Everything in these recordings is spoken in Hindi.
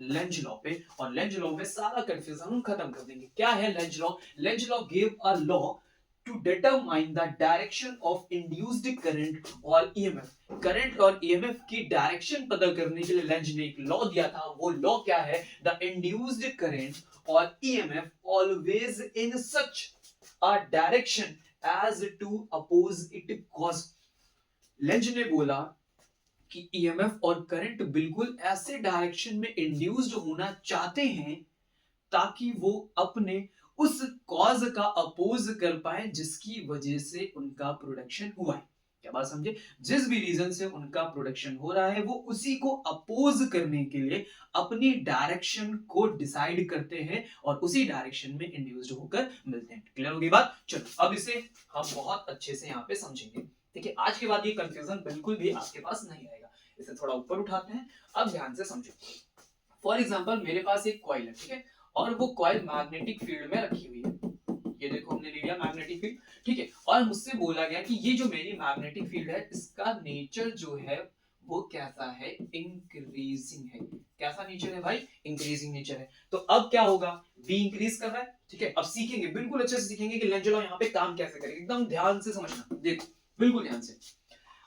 लेंज लॉ पे, और लेंज लॉ में सारा कंफ्यूजन हम खत्म कर देंगे। क्या है Lenz law? Lenz law give a law to determine the direction of induced current और ईएमएफ। करंट और ईएमएफ की डायरेक्शन पता करने के लिए लेंज ने एक लॉ दिया था। वो लॉ क्या है? द इंड्यूस्ड करंट और EMF always in such a direction as to oppose it cause. Lenz ने बोला कि ईएमएफ और करंट बिल्कुल ऐसे डायरेक्शन में इंड्यूस्ड होना चाहते हैं ताकि वो अपने उस कॉज का अपोज कर पाए जिसकी वजह से उनका प्रोडक्शन हुआ है। क्या बात समझे? जिस भी रीजन से उनका प्रोडक्शन हो रहा है वो उसी को अपोज करने के लिए अपनी डायरेक्शन को डिसाइड करते हैं और उसी डायरेक्शन में इंड्यूस्ड होकर मिलते हैं। क्लियर होगी बात? चलो अब इसे हम बहुत अच्छे से यहाँ पे समझेंगे। देखिए आज के बाद ये कंफ्यूजन बिल्कुल भी आपके पास नहीं आएगा। इसे थोड़ा ऊपर उठाते हैं, अब ध्यान से समझो। फॉर एग्जाम्पल मेरे पास एक कॉइल है, ठीक है, और वो कॉइल मैग्नेटिक फील्ड में रखी हुई है। ये देखो हमने ले लिया मैग्नेटिक फील्ड, ठीक है, और मुझसे बोला गया कि ये जो मेरी मैग्नेटिक फील्ड है इसका नेचर जो है वो कैसा है? इंक्रीजिंग है। कैसा नेचर है भाई? इंक्रीजिंग नेचर है। तो अब क्या होगा? बी इंक्रीज कर रहा है, ठीक है। अब सीखेंगे, बिल्कुल अच्छे से सीखेंगे कि लेंज लॉ यहाँ पे काम कैसे करेगा। एकदम ध्यान से समझना, देखो बिल्कुल ध्यान से।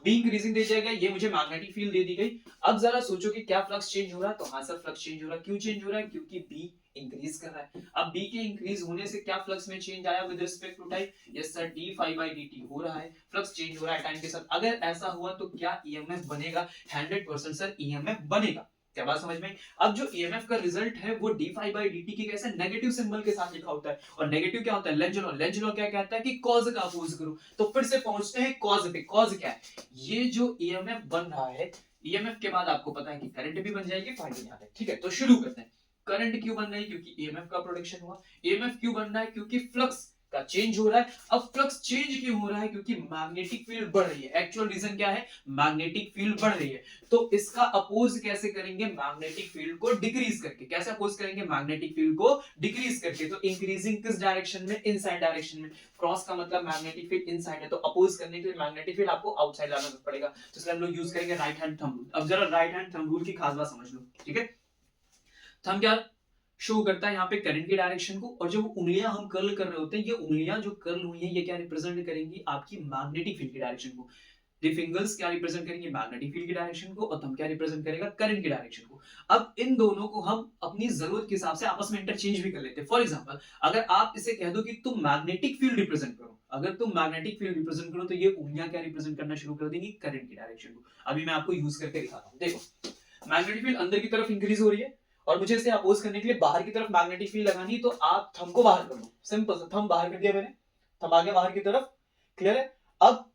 बी इंक्रीजिंग दे जाएगा, ये मुझे मैग्नेटिक फील्ड दे दी गई। अब जरा सोचो कि क्या फ्लक्स चेंज हो रहा है? तो हाँ सर फ्लक्स चेंज हो रहा है। क्यों चेंज हो रहा है? क्योंकि बी इंक्रीज कर रहा है। अब बी के इंक्रीज होने से क्या फ्लक्स में चेंज आया with respect to time? Yes sir, d phi by d t हो रहा है, फ्लक्स चेंज हो रहा है टाइम के साथ। अगर ऐसा हुआ तो क्या ईएमएफ बनेगा? 100% सर ईएमएफ बनेगा। क्या बात समझ में? अब जो ईएमएफ का रिजल्ट है वो d phi by d t के कैसे नेगेटिव सिंबल के साथ लिखा होता है, और नेगेटिव क्या होता है? Lenz law. लेंज लॉ क्या कहता है कि कॉज का अपोज करो। तो फिर से पहुंचते हैं कॉज पे। कॉज क्या है? ये जो ईएमएफ बन रहा है, ईएमएफ के बाद आपको पता है कि करंट भी बन जाएगी, फाइनल याद है, ठीक है। तो शुरू करते हैं। करंट क्यों बन रही है? क्योंकि ईएमएफ का प्रोडक्शन हुआ। ईएमएफ क्यों बन रहा है? क्योंकि फ्लक्स का चेंज हो रहा है। अब फ्लक्स चेंज क्यों हो रहा है? क्योंकि मैग्नेटिक फील्ड बढ़ रही है। एक्चुअल रीजन क्या है? मैग्नेटिक फील्ड बढ़ रही है। तो इसका अपोज कैसे करेंगे? मैग्नेटिक फील्ड को डिक्रीज करके। कैसे अपोज करेंगे? मैग्नेटिक फील्ड को डिक्रीज करके। तो इंक्रीजिंग किस डायरेक्शन में? इनसाइड डायरेक्शन में। क्रॉस का मतलब मैग्नेटिक फील्ड इनसाइड है, तो अपोज करने के लिए मैग्नेटिक फील्ड आपको आउटसाइड लाना पड़ेगा। तो इसलिए हम लोग यूज करेंगे राइट हैंड थंब रूल। अब जरा राइट हैंड थंब रूल की खास बात समझ लो, ठीक है। थंब क्या शो करता है? यहाँ पे करंट की डायरेक्शन को, और जो उंगलियां हम कर्ल कर रहे होते हैं, ये उंगलियां जो कर्ल हुई हैं ये क्या रिप्रेजेंट करेंगी? आपकी मैग्नेटिक फील्ड की डायरेक्शन को। दी फिंगर्स क्या रिप्रेजेंट करेंगे? मैग्नेटिक फील्ड की डायरेक्शन को, और थंब क्या रिप्रेजेंट करेगा? करंट की डायरेक्शन को। अब इन दोनों को हम अपनी जरूरत के हिसाब से आपस में इंटरचेंज भी कर लेते हैं। फॉर एग्जांपल अगर आप इसे कह दो कि तुम मैग्नेटिक फील्ड रिप्रेजेंट करो, अगर तुम मैग्नेटिक फील्ड रिप्रेजेंट करो तो ये उंगलियां क्या रिप्रेजेंट करना शुरू कर देंगी? करंट की डायरेक्शन को। अभी मैं आपको यूज करके दिखाता हूं, देखो मैग्नेटिक फील्ड अंदर की तरफ इंक्रीज हो रही है, और मुझे इसे अपोज करने के लिए बाहर की तरफ मैग्नेटिक फील्ड लगानी है, तो आप थंब को बाहर कर दो। सिंपल सा, थंब बाहर कर दिया मैंने, थंब आ गया बाहर की तरफ। क्लियर है? अब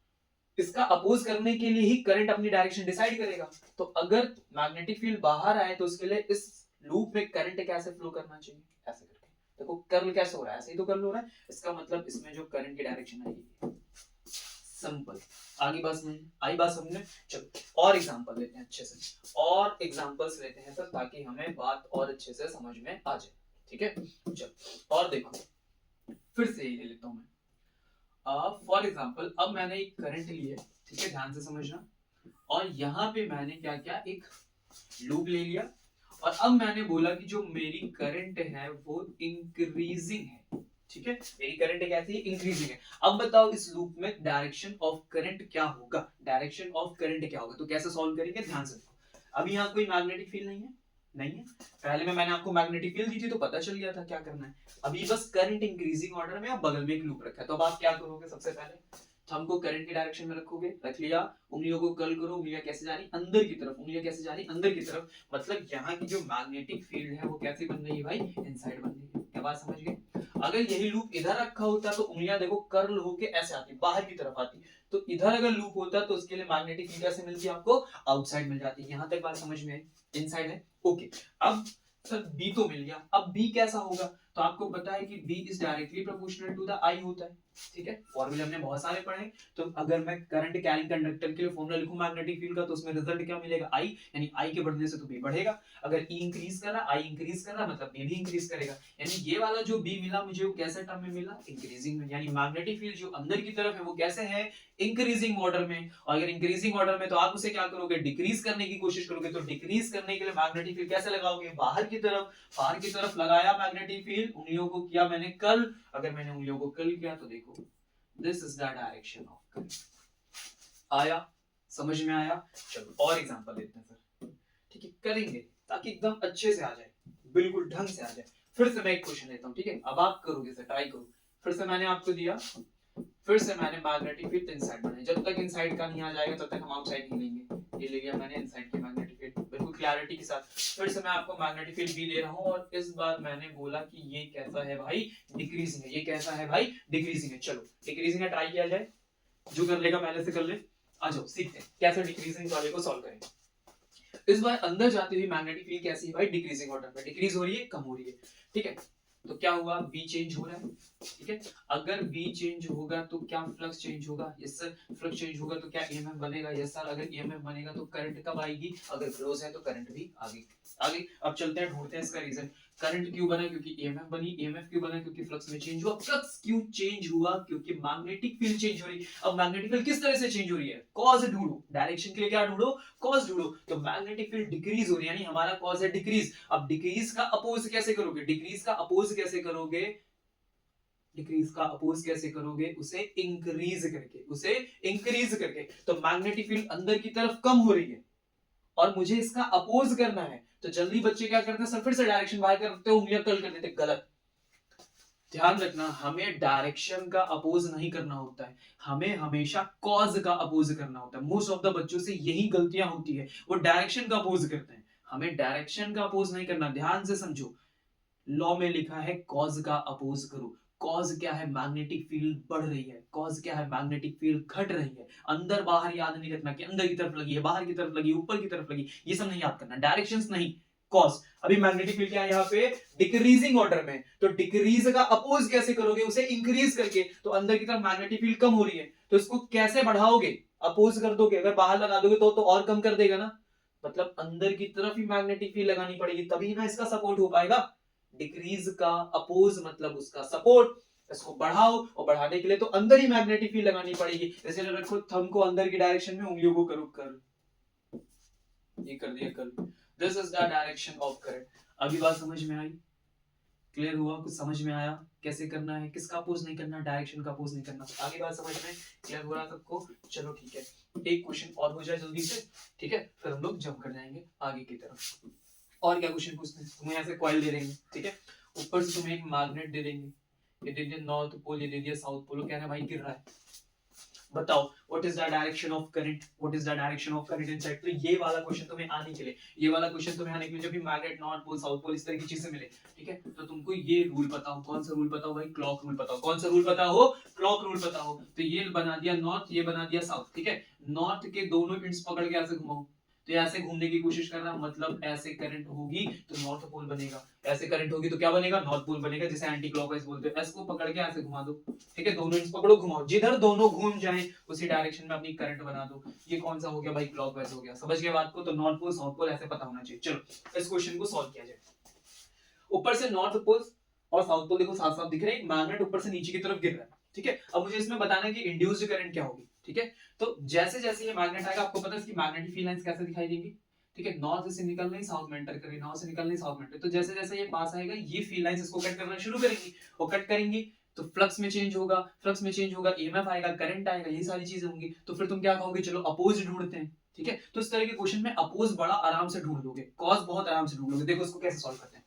इसका अपोज करने के लिए ही करंट अपनी डायरेक्शन डिसाइड करेगा। तो अगर मैग्नेटिक फील्ड बाहर आए तो उसके लिए इस लूप में करंट कैसे फ्लो करना चाहिए? ऐसे करके। देखो कर्ल कैसे हो रहा है? ऐसे ही तो कर्ल हो रहा है। इसका मतलब इसमें जो करंट की डायरेक्शन आएगी, सिंपल। आगे बात समझ आई? बात समझ में? चलो और एग्जांपल लेते हैं अच्छे से, और एग्जांपल्स लेते हैं सर, ताकि हमें बात और अच्छे से समझ में आ जाए, ठीक है। चलो और देखो, फिर से ये ले लेता हूं मैं। फॉर एग्जाम्पल अब मैंने एक करंट ली है, ठीक है, ध्यान से समझना, और यहाँ पे मैंने क्या किया? एक लूप ले लिया, और अब मैंने बोला कि जो मेरी करंट है वो इंक्रीजिंग है, ठीक है। मेरी करंट कैसी है? इंक्रीजिंग है। अब बताओ इस लूप में डायरेक्शन ऑफ करंट क्या होगा? डायरेक्शन ऑफ करंट क्या होगा? तो कैसे सॉल्व करेंगे? ध्यान से देखो। अभी यहाँ कोई मैग्नेटिक फील्ड नहीं है, नहीं है। पहले में मैंने आपको मैग्नेटिक फील्ड दी थी तो पता चल गया था क्या करना है। अभी बस करंट इंक्रीजिंग ऑर्डर में, अब बगल में एक लूप रखा है, तो अब आप क्या करोगे? सबसे पहले थंब को करंट की डायरेक्शन में रखोगे, रख लिया, उंगलियों को कर्ल करो, उंगलियां कैसे जा रही? अंदर की तरफ। उंगलियां कैसे जा रही? अंदर की तरफ। मतलब यहाँ की जो मैग्नेटिक फील्ड है वो कैसी बन रही है भाई? इनसाइड बन रही है। क्या बात समझ गए? अगर यही लूप इधर रखा होता तो उंगलियां देखो कर्ल होके ऐसे आती, बाहर की तरफ आती। तो इधर अगर लूप होता तो उसके लिए मैग्नेटिक फील्ड कैसे मिलती आपको? आउटसाइड मिल जाती। यहां तक बात समझ में आई? इनसाइड है, ओके। अब सर बी तो मिल गया, अब बी कैसा होगा? तो आपको पता है कि B is directly proportional to the I होता है, ठीक है। फॉर्मूले हमने बहुत सारे पढ़े। तो अगर मैं करंट कैरिंग कंडक्टर के लिए फॉर्मूला लिखूं मैग्नेटिक फील्ड का, तो उसमें रिजल्ट क्या मिलेगा, I, यानी I के बढ़ने से तो B बढ़ेगा। अगर E इंक्रीज कर रहा, I इंक्रीज कर रहा, मतलब B भी इंक्रीज करेगा। यानी ये वाला जो B मिला मुझे, वो कैसे टर्म में मिला, इंक्रीजिंग में। यानी मैग्नेटिक फील्ड जो अंदर की तरफ है वो कैसे है, इंक्रीजिंग ऑर्डर में। और अगर इंक्रीजिंग ऑर्डर में, तो आप उसे क्या करोगे, डिक्रीज करने की कोशिश करोगे। तो डिक्रीज करने के लिए मैग्नेटिक फील्ड कैसे लगाओगे, बाहर की तरफ। बाहर की तरफ लगाया मैग्नेटिक फील्ड, उंगलियों को किया मैंने कर्ल। अगर मैंने उंगलियों को कर्ल किया तो देखो, this is the direction of current. आया, समझ में आया। चलो और एग्जांपल लेते हैं सर, ठीक है, करेंगे ताकि एकदम अच्छे से आ जाए, बिल्कुल ढंग से आ जाए। फिर से मैं एक क्वेश्चन लेता हूं, ठीक है, अब आप करोगे सर, ट्राई करो। फिर से मैंने आपको दिया, फिर से मैंने मैग्नेटिक फील्ड इनसाइड बनाई। जब तक इनसाइड का नहीं आ जाएगा तब तक हम आउटसाइड नहीं लेंगे। ये ले लिया मैंने इनसाइड की मैग्नेटिक फील्ड, बिल्कुल क्लैरिटी के साथ। फिर से मैं आपको मैग्नेटिक फील्ड भी दे रहा हूं, और इस बार मैंने बोला कि ये कैसा है भाई, डिक्रीजिंग है। ये कैसा है भाई, डिक्रीजिंग है। चलो डिक्रीजिंग है, ट्राई किया जाए। जो कर लेगा पहले से कर ले। आ जाओ सीखते हैं कैसे डिक्रीजिंग वाले को सॉल्व करेंगे। इस बार अंदर जाती हुई मैग्नेटिक फील्ड कैसी है भाई, डिक्रीजिंग ऑर्डर में, डिक्रीज हो रही है, कम हो रही है, ठीक है। तो क्या हुआ, बी चेंज हो रहा है, ठीक है। अगर बी चेंज होगा तो क्या फ्लक्स चेंज होगा, यस सर। फ्लक्स चेंज होगा तो क्या ईएमएफ बनेगा, यस सर। अगर ईएमएफ बनेगा तो करंट कब आएगी, अगर क्लोज है तो करंट भी आगे आगे। अब चलते हैं, ढूंढते हैं इसका रीजन। करंट क्यों बना, क्योंकि ईएमएफ बनी। ईएमएफ क्यों बना, क्योंकि फ्लक्स में चेंज हुआ। फ्लक्स क्यों चेंज हुआ, क्योंकि मैग्नेटिक फील्ड चेंज हो रही। अब मैग्नेटिक फील्ड किस तरह से चेंज हो रही है, कॉज ढूंढो। डायरेक्शन के लिए क्या ढूंढो, कॉज ढूंढो। तो मैग्नेटिक फील्ड डिक्रीज हो रही है, यानी हमारा कॉज है डिक्रीज। अब डिक्रीज का अपोज कैसे करोगे, डिक्रीज का अपोज कैसे करोगे, डिक्रीज का अपोज कैसे करोगे, उसे इंक्रीज करके, उसे इंक्रीज करके। तो मैग्नेटिक फील्ड अंदर की तरफ कम हो रही है और मुझे इसका अपोज करना है। तो जल्दी बच्चे क्या करते हैं सर, फिर से डायरेक्शन बाहर करते हो, उंगलियां कर्ल कर देते, गलत। ध्यान रखना, हमें डायरेक्शन का अपोज नहीं करना होता है, हमें हमेशा कॉज का अपोज करना होता है। मोस्ट ऑफ द बच्चों से यही गलतियां होती है, वो डायरेक्शन का अपोज करते हैं। हमें डायरेक्शन का अपोज नहीं करना, ध्यान से समझो। लॉ में लिखा है कॉज का अपोज करो। कॉज क्या है, मैग्नेटिक फील्ड बढ़ रही है। कॉज क्या है, मैग्नेटिक फील्ड घट रही है। अंदर बाहर याद नहीं रखना कि अंदर की तरफ लगी है, बाहर की तरफ लगी, ऊपर की तरफ लगी, ये सब नहीं याद करना। डायरेक्शंस नहीं, कॉज। अभी मैग्नेटिक फील्ड क्या है यहाँ पे, डिक्रीजिंग ऑर्डर में। तो डिक्रीज का अपोज कैसे करोगे, उसे इंक्रीज करके। तो अंदर की तरफ मैग्नेटिक फील्ड कम हो रही है, तो इसको कैसे बढ़ाओगे, अपोज कर दोगे। अगर बाहर लगा दोगे तो और कम कर देगा ना, मतलब अंदर की तरफ ही मैग्नेटिक फील्ड लगानी पड़ेगी, तभी ना इसका सपोर्ट हो पाएगा। डिक्रीज का अपोज मतलब उसका सपोर्ट। इसको बढ़ाओ, और बढ़ाने के लिए तो अंदर ही मैग्नेटिक फील्ड लगानी पड़ेगी। जैसे रखो थंब को अंदर की डायरेक्शन में, उंगलियों को करो कर, ये कर दिया कर। This is the direction of current. अभी बात समझ में आई, क्लियर हुआ, कुछ समझ में आया कैसे करना है, किसका अपोज नहीं करना, डायरेक्शन का अपोज नहीं करना। आगे बात समझ में क्लियर हो रहा सबको। चलो ठीक है, एक क्वेश्चन और हो जाए जल्दी से, ठीक है, फिर हम लोग जंप कर जाएंगे आगे की तरफ। और क्या क्वेश्चन पूछते हैं, तुम्हें ऐसे कॉइल दे देंगे, ठीक है, ऊपर से तुम्हें एक मैग्नेट दे देंगे, ये दे दिया नॉर्थ पोल, ये दे दिया साउथ पोल, क्या है भाई गिर रहा है। बताओ what is the direction of current, what is the direction of current inside. तो ये वाला क्वेश्चन तुम्हें आने के लिए, ये वाला क्वेश्चन तुम्हें आने के लिए, जब भी magnet north pole south pole इस तरह की चीजें मिले, ठीक है, तो तुमको ये रूल पता हो। कौन सा रूल पता हो भाई, क्लॉक रूल पता हो। कौन सा रूल पता हो, क्लॉक रूल पता हो। तो ये बना दिया नॉर्थ, ये बना दिया साउथ, ठीक है। नॉर्थ के दोनों एंड्स पकड़ के ऐसे घुमाओ, तो ऐसे घूमने की कोशिश करना, मतलब ऐसे करंट होगी तो नॉर्थ पोल बनेगा, ऐसे करंट होगी तो क्या बनेगा, नॉर्थ पोल बनेगा, जिसे एंटी क्लॉकवाइज बोलते हैं। इसको पकड़ के ऐसे घुमा दो, ठीक है, दोनों एंड्स पकड़ो, घुमाओ, जिधर दोनों घूम जाएं उसी डायरेक्शन में अपनी करंट बना दो। ये कौन सा हो गया भाई, क्लॉकवाइज हो गया। समझ गए बात को, तो नॉर्थ पोल साउथ पोल ऐसे पता होना चाहिए। चलो इस क्वेश्चन को सॉल्व किया जाए। ऊपर से नॉर्थ पोल और साउथ पोल देखो साफ साफ दिख रहे हैं, मैग्नेट ऊपर से नीचे की तरफ गिर रहा है, ठीक है। अब मुझे इसमें बताना है कि इंड्यूस्ड करंट क्या होगी, ठीक है। तो जैसे जैसे ये मैग्नेट आएगा, आपको पता है इसकी मैग्नेटिक फील्ड लाइंस कैसे दिखाई देंगी, ठीक है। नॉर्थ से निकल रही, साउथ में एंटर कर रही, नॉर्थ से निकल रही, साउथ में एंटर। तो जैसे जैसे ये पास आएगा, ये फील्ड लाइंस इसको कट करना शुरू करेंगी, और कट करेंगी तो फ्लक्स में चेंज होगा, फ्लक्स में चेंज होगा, ईएमएफ आएगा, करंट आएगा, ये सारी चीजें होंगी। तो फिर तुम क्या कहोगे, चलो अपोज ढूंढते हैं, ठीक है। तो इस तरह के क्वेश्चन में अपोज बड़ा आराम से ढूंढ लोगे, कॉज बहुत आराम से ढूंढ लोगे। देखो इसको कैसे सॉल्व करते हैं।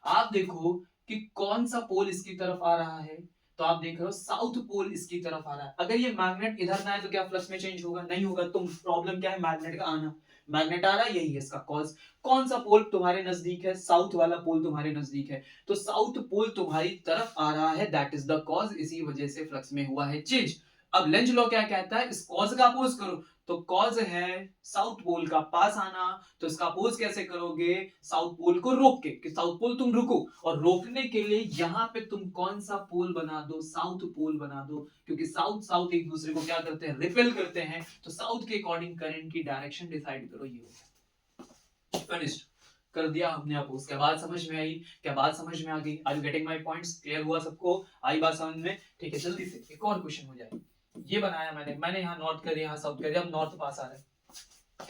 आप देखो कि कौन सा पोल इसकी तरफ आ रहा है, तो आप देख रहे हो साउथ पोल इसकी तरफ आ रहा है। अगर ये मैग्नेट इधर ना है तो क्या फ्लक्स में चेंज होगा, नहीं होगा। तो प्रॉब्लम क्या है, मैग्नेट का आना। मैग्नेट आ रहा है, यही है इसका कॉज। कौन सा पोल तुम्हारे नजदीक है, साउथ वाला पोल तुम्हारे नजदीक है, तो साउथ पोल तुम्हारी तरफ आ रहा है, दैट इज द कॉज। इसी वजह से फ्लक्स में हुआ है चेंज। अब लेंज लॉ क्या कहता है, इस कॉज का अपोज करो, तो कॉज है साउथ पोल का पास आना, तो इसका अपोज कैसे करोगे, साउथ पोल को रोक के, कि साउथ पोल तुम रुको, और रोकने के लिए यहां पे तुम कौन सा पोल बना दो, साउथ पोल बना दो, क्योंकि साउथ साउथ एक दूसरे को क्या करते हैं, रिपेल करते हैं, तो साउथ के अकॉर्डिंग करंट की डायरेक्शन डिसाइड करो, ये हो गया। फिनिश्ड, कर दिया हमने अपोज। क्या बात समझ में आई, क्या बात समझ में आ गई, are you getting my points, clear हुआ सबको, आई बात समझ में, ठीक है। जल्दी से एक और क्वेश्चन हो जाए। ये बनाया मैंने यहाँ नॉर्थ कर दिया, यहाँ साउथ कर दिया, अब नॉर्थ पास आ रहा है,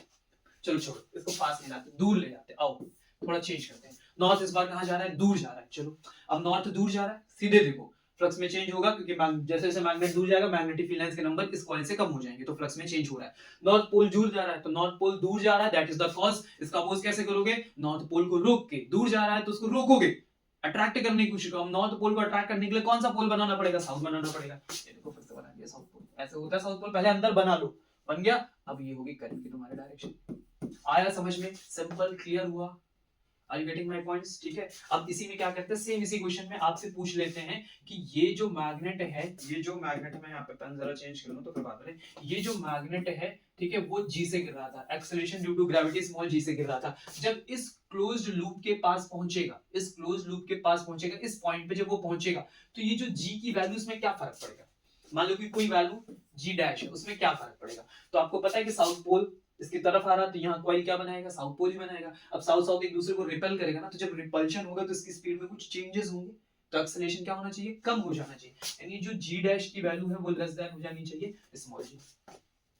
चलो छोड़ो इसको, पास नहीं लाते, दूर ले जाते, आओ थोड़ा चेंज करते हैं। नॉर्थ इस बार कहाँ जा रहा है, दूर जा रहा है, चलो अब नॉर्थ दूर जा रहा है, सीधे देखो फ्लक्स में चेंज होगा, क्योंकि जैसे जैसे मैग्नेट दूर जाएगा मैग्नेटिक फील्ड लाइंस के नंबर इस कॉइल से कम हो जाएंगे, तो फ्लक्स में चेंज हो रहा है। नॉर्थ पोल दूर जा रहा है, तो नॉर्थ पोल दूर जा रहा है, दैट इज द कॉज। इसका अपोज कैसे करोगे, नॉर्थ पोल को रोक के, दूर जा रहा है तो उसको रोकोगे, अट्रैक्ट करने की कोशिश करो। नॉर्थ पोल को अट्रैक्ट करने के लिए कौन सा पोल बनाना पड़ेगा, साउथ बनाना पड़ेगा। ये देखो फिर से बना दिया साउथ पोल, ऐसे होता है साउथ पोल, पहले अंदर बना लो, बन गया। अब ये होगी करंट की तुम्हारी डायरेक्शन। आया समझ में, सिंपल, क्लियर हुआ, are you getting my points, ठीक है। अब इसी में क्या करते हैं, सेम इसी क्वेश्चन में आपसे पूछ लेते हैं कि ये जो मैग्नेट है, ये जो मैग्नेट है, मैं यहाँ पे पेन जरा चेंज कर लूं तो फिर बात करें। ये जो मैग्नेट है, ठीक है, वो जी से गिर रहा था, acceleration due to gravity small g से गिर रहा था। जब इस क्लोज्ड लूप के पास पहुंचेगा, इस क्लोज्ड लूप के पास पहुंचेगा, इस पॉइंट पे जब वो पहुंचेगा, तो ये जो जी की वैल्यू, इसमें क्या फर्क पड़ेगा, मान लो कि कोई वैल्यू जी डैश है, उसमें क्या फर्क पड़ेगा। तो आपको पता है कि साउथ पोल इसकी तरफ आ रहा, तो यहाँ कॉइल क्या बनाएगा, साउथ पोल ही बनाएगा। अब साउथ साउथ एक दूसरे को रिपेल करेगा ना, तो जब रिपल्शन होगा तो इसकी स्पीड में कुछ चेंजेस होंगे, तो एक्सेलरेशन क्या होना चाहिए, कम हो जाना चाहिए, यानी जो जी डैश की वैल्यू है वो लेस देन हो जानी चाहिए स्मॉल जी।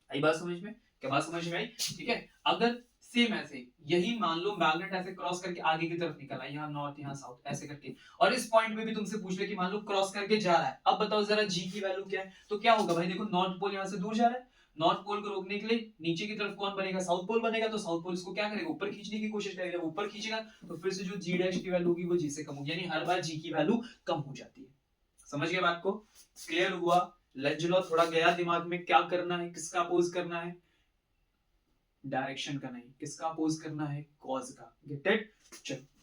आई बात समझ में, क्या बात समझ में आई, ठीक है। अगर सेम ऐसे यही मान लो मैग्नेट ऐसे क्रॉस करके आगे की तरफ निकला, यहाँ नॉर्थ यहाँ साउथ ऐसे करके, और इस पॉइंट पे भी तुमसे पूछ ले कि मान लो क्रॉस करके जा रहा है, अब बताओ जरा जी की वैल्यू क्या है, तो क्या होगा भाई, देखो नॉर्थ पोल यहाँ से दूर जा रहा है, नॉर्थ पोल को रोकने के लिए नीचे की तरफ कौन बनेगा, साउथ पोल बनेगा, तो साउथ पोल इसको क्या करेगा, ऊपर खींचने की कोशिश करेगा, जब ऊपर खींचेगा तो फिर से जो जी डैश की वैल्यू होगी वो जी से कम होगी, यानी हर बार जी की वैल्यू कम हो जाती है। समझ गए बात को, क्लियर हुआ, लेंज लॉ थोड़ा गया दिमाग में, क्या करना है, किसका अपोज करना है, डायरेक्शन का नहीं, किसका अपोज करना है, कॉज का, गेट इट, चलो